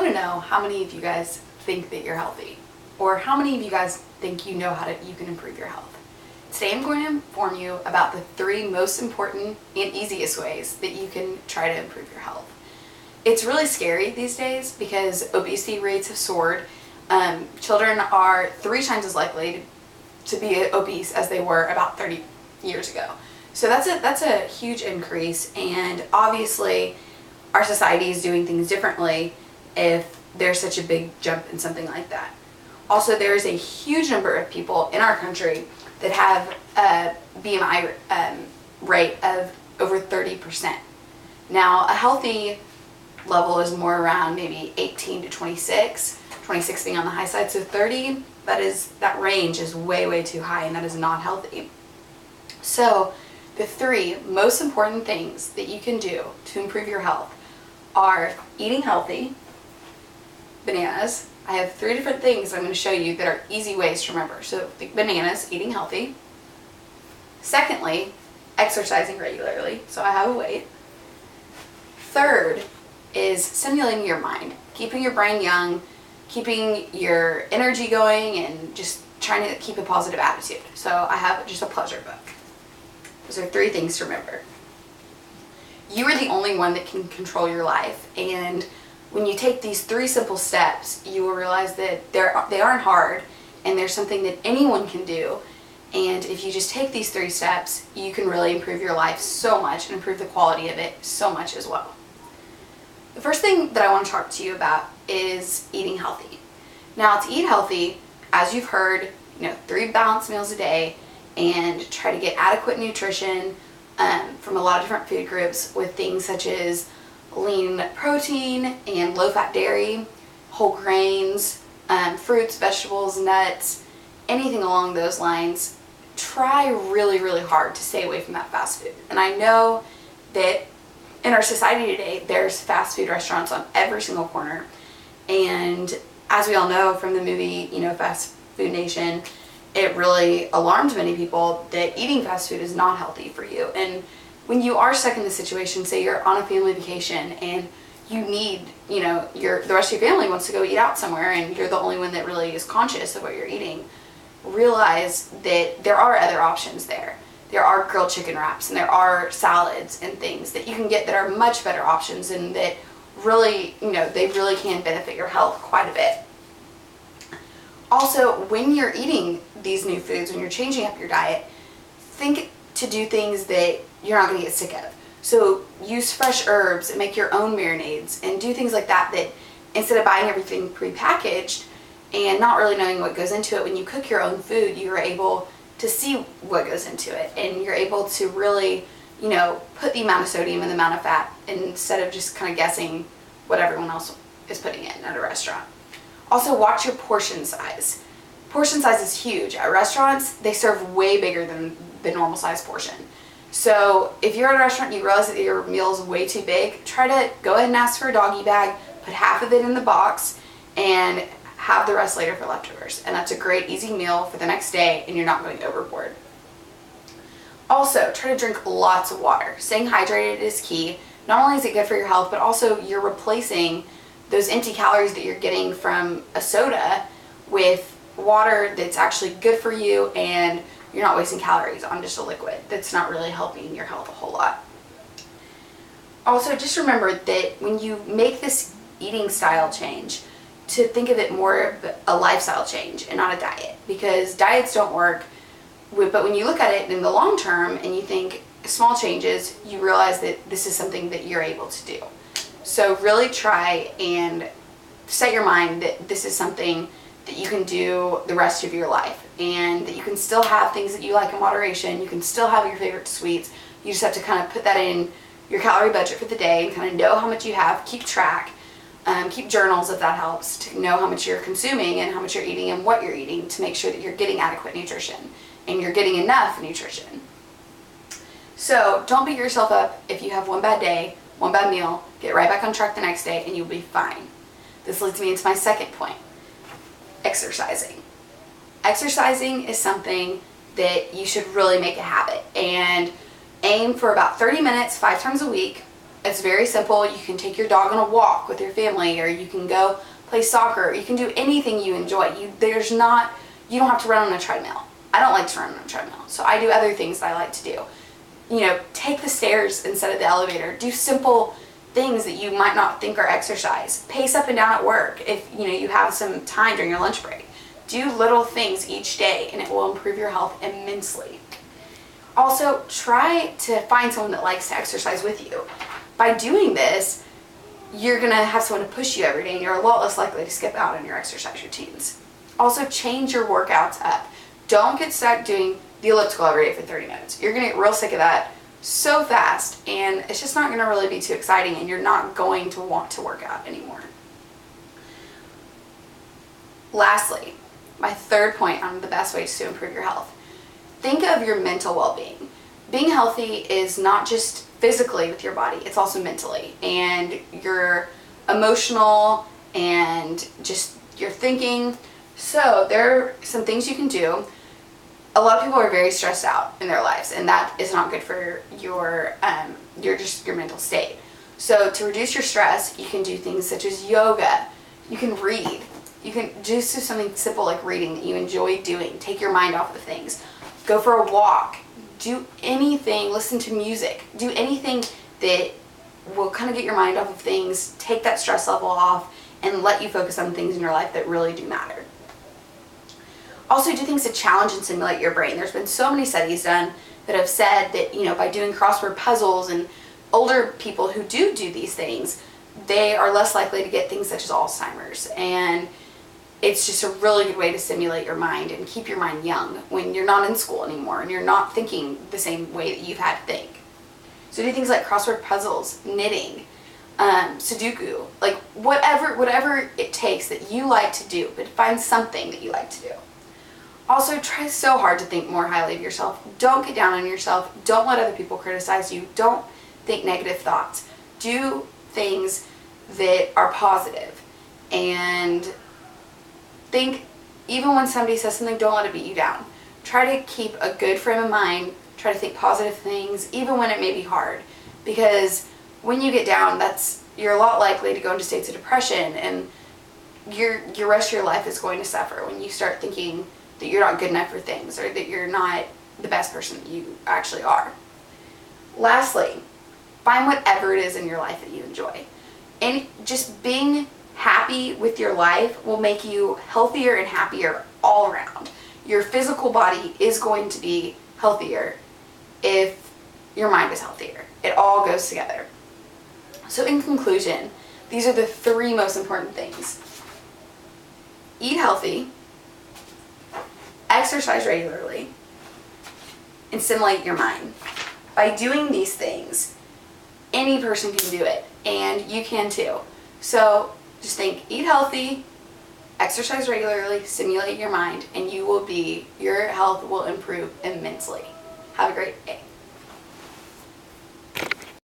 want to know how many of you guys think that you're healthy, or how many of you guys think you know you can improve your health. Today I'm going to inform you about the 3 most important and easiest ways that you can try to improve your health. It's really scary these days because obesity rates have soared. Children are 3 times as likely to be obese as they were about 30 years ago. So that's a huge increase, and obviously our society is doing things differently if there's such a big jump in something like that. Also, there's a huge number of people in our country that have a BMI rate of over 30%. Now, a healthy level is more around maybe 18 to 26, 26 being on the high side, so 30, that range is way too high, and that is not healthy. So the 3 most important things that you can do to improve your health are eating healthy, bananas. I have 3 different things I'm going to show you that are easy ways to remember. So bananas, eating healthy. Secondly, exercising regularly, so I have a weight. Third is stimulating your mind, keeping your brain young, keeping your energy going, and just trying to keep a positive attitude. So I have just a pleasure book. Those are 3 things to remember. You are the only one that can control your life, and when you take these 3 simple steps, you will realize that they aren't hard, and they're something that anyone can do. And if you just take these 3 steps, you can really improve your life so much and improve the quality of it so much as well. The first thing that I want to talk to you about is eating healthy. Now, to eat healthy, as you've heard, 3 balanced meals a day, and try to get adequate nutrition from a lot of different food groups with things such as lean protein and low-fat dairy, whole grains, fruits, vegetables, nuts, anything along those lines. Try really hard to stay away from that fast food. And I know that in our society today, there's fast food restaurants on every single corner. And as we all know from the movie, Fast Food Nation, it really alarmed many people that eating fast food is not healthy for you. And when you are stuck in this situation, say you're on a family vacation and you need, the rest of your family wants to go eat out somewhere and you're the only one that really is conscious of what you're eating, realize that there are other options there. There are grilled chicken wraps, and there are salads and things that you can get that are much better options, and that really, they really can benefit your health quite a bit. Also, when you're eating these new foods, when you're changing up your diet, think to do things that you're not going to get sick of. So use fresh herbs and make your own marinades and do things like that, that instead of buying everything prepackaged and not really knowing what goes into it, when you cook your own food, you're able to see what goes into it, and you're able to really, put the amount of sodium and the amount of fat instead of just kind of guessing what everyone else is putting in at a restaurant. Also, watch your portion size. Portion size is huge. At restaurants, they serve way bigger than the normal size portion. So if you're at a restaurant and you realize that your meal is way too big, try to go ahead and ask for a doggy bag, put half of it in the box, and have the rest later for leftovers. And that's a great easy meal for the next day, and you're not going overboard. Also, try to drink lots of water. Staying hydrated is key. Not only is it good for your health, but also you're replacing those empty calories that you're getting from a soda with water that's actually good for you, and you're not wasting calories on just a liquid that's not really helping your health a whole lot. Also, just remember that when you make this eating style change, to think of it more of a lifestyle change and not a diet, because diets don't work. But when you look at it in the long term and you think small changes, you realize that this is something that you're able to do. So really try and set your mind that this is something that you can do the rest of your life, and that you can still have things that you like in moderation. You can still have your favorite sweets. You just have to kind of put that in your calorie budget for the day and kind of know how much you have, keep track, keep journals if that helps, to know how much you're consuming and how much you're eating and what you're eating, to make sure that you're getting adequate nutrition and you're getting enough nutrition. So don't beat yourself up if you have one bad day, one bad meal. Get right back on track the next day and you'll be fine. This leads me into my second point, exercising. Exercising is something that you should really make a habit, and aim for about 30 minutes 5 times a week It's very simple. You can take your dog on a walk with your family, or you can go play soccer. You can do anything you enjoy. You don't have to run on a treadmill. I don't like to run on a treadmill, so I do other things that I like to do. Take the stairs instead of the elevator. Do simple things that you might not think are exercise. Pace up and down at work if you have some time during your lunch break. Do little things each day, and it will improve your health immensely. Also, try to find someone that likes to exercise with you. By doing this, you're going to have someone to push you every day, and you're a lot less likely to skip out on your exercise routines. Also, change your workouts up. Don't get stuck doing the elliptical every day for 30 minutes. You're going to get real sick of that so fast, and it's just not going to really be too exciting, and you're not going to want to work out anymore. Lastly, my third point on the best ways to improve your health. Think of your mental well-being. Being healthy is not just physically with your body, it's also mentally, and your emotional and just your thinking. So there are some things you can do. A lot of people are very stressed out in their lives, and that is not good for your mental state. So to reduce your stress, you can do things such as yoga. You can read. You can just do something simple like reading that you enjoy doing. Take your mind off of things. Go for a walk. Do anything. Listen to music. Do anything that will kind of get your mind off of things, take that stress level off, and let you focus on things in your life that really do matter. Also, do things to challenge and stimulate your brain. There's been so many studies done that have said that, by doing crossword puzzles, and older people who do these things, they are less likely to get things such as Alzheimer's. And it's just a really good way to stimulate your mind and keep your mind young when you're not in school anymore and you're not thinking the same way that you've had to think. So do things like crossword puzzles, knitting, Sudoku, like whatever it takes that you like to do, but find something that you like to do. Also, try so hard to think more highly of yourself. Don't get down on yourself. Don't let other people criticize you. Don't think negative thoughts. Do things that are positive, and think, even when somebody says something, don't let it beat you down. Try to keep a good frame of mind. Try to think positive things, even when it may be hard, because when you get down, you're a lot likely to go into states of depression, and your rest of your life is going to suffer when you start thinking that you're not good enough for things, or that you're not the best person that you actually are. Lastly, find whatever it is in your life that you enjoy. And just being happy with your life will make you healthier and happier all around. Your physical body is going to be healthier if your mind is healthier. It all goes together. So in conclusion, these are the 3 most important things. Eat healthy, exercise regularly, and stimulate your mind. By doing these things, any person can do it, and you can too. So just think, eat healthy, exercise regularly, stimulate your mind, and your health will improve immensely. Have a great day.